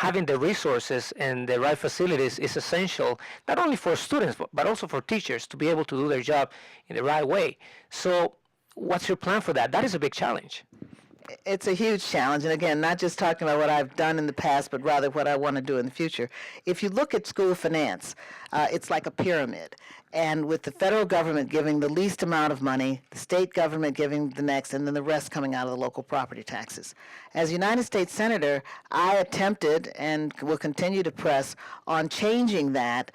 having the resources and the right facilities is essential, not only for students, but also for teachers to be able to do their job in the right way. So what's your plan for that? That is a big challenge. It's a huge challenge, and again, not just talking about what I've done in the past, but rather what I want to do in the future. If you look at school finance, it's like a pyramid, and with the federal government giving the least amount of money, the state government giving the next, and then the rest coming out of the local property taxes. As United States Senator, I attempted and will continue to press on changing that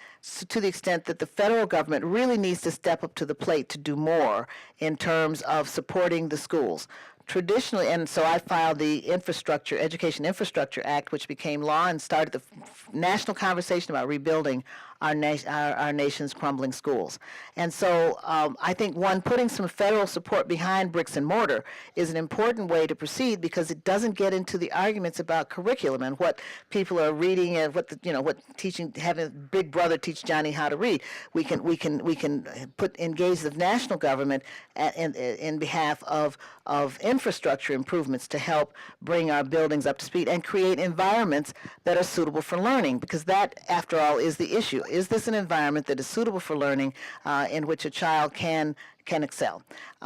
to the extent that the federal government really needs to step up to the plate to do more in terms of supporting the schools. Traditionally, and so I filed the Education Infrastructure Act, which became law and started the national conversation about rebuilding our nation's crumbling schools. And so I think, putting some federal support behind bricks and mortar is an important way to proceed, because it doesn't get into the arguments about curriculum and what people are reading and what teaching, having Big Brother teach Johnny how to read. We can engage the national government in behalf of infrastructure improvements to help bring our buildings up to speed and create environments that are suitable for learning, because that, after all, is the issue. Is this an environment that is suitable for learning, in which a child can excel?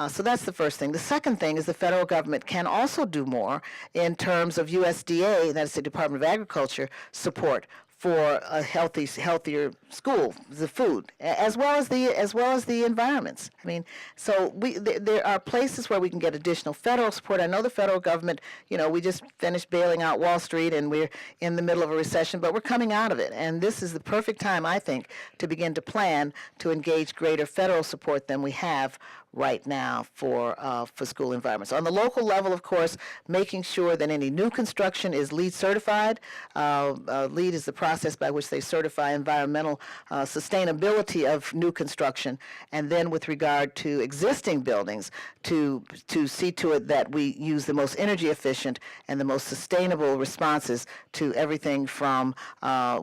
So that's the first thing. The second thing is the federal government can also do more in terms of USDA, that is the Department of Agriculture, support for a healthier school, the food, as well as the environments. I mean, so there are places where we can get additional federal support. I know the federal government, we just finished bailing out Wall Street, and we're in the middle of a recession, but we're coming out of it. And this is the perfect time, I think, to begin to plan to engage greater federal support than we have right now for school environments. On the local level, of course, making sure that any new construction is LEED certified. LEED is the process by which they certify environmental sustainability of new construction, and then with regard to existing buildings, to see to it that we use the most energy efficient and the most sustainable responses to everything from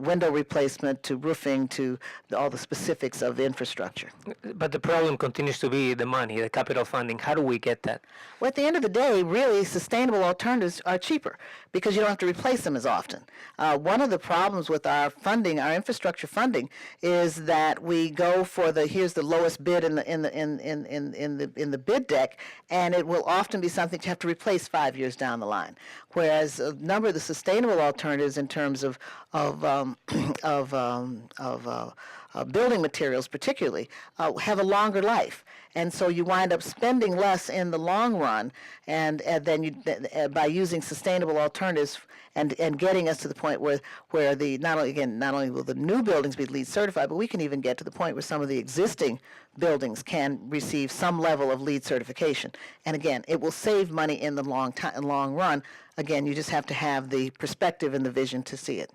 window replacement to roofing to all the specifics of infrastructure. But the problem continues to be the money, the capital funding. How do we get that? Well, at the end of the day, really, sustainable alternatives are cheaper because you don't have to replace them as often. One of the problems with our funding, our infrastructure funding, is that we go for here's the lowest bid in the bid deck, and it will often be something you have to replace 5 years down the line. Whereas a number of the sustainable alternatives, in terms of building materials, particularly, have a longer life. And so you wind up spending less in the long run, and then by using sustainable alternatives and getting us to the point where not only will the new buildings be LEED certified, but we can even get to the point where some of the existing buildings can receive some level of LEED certification. And again, it will save money in the long run. Again, you just have to have the perspective and the vision to see it.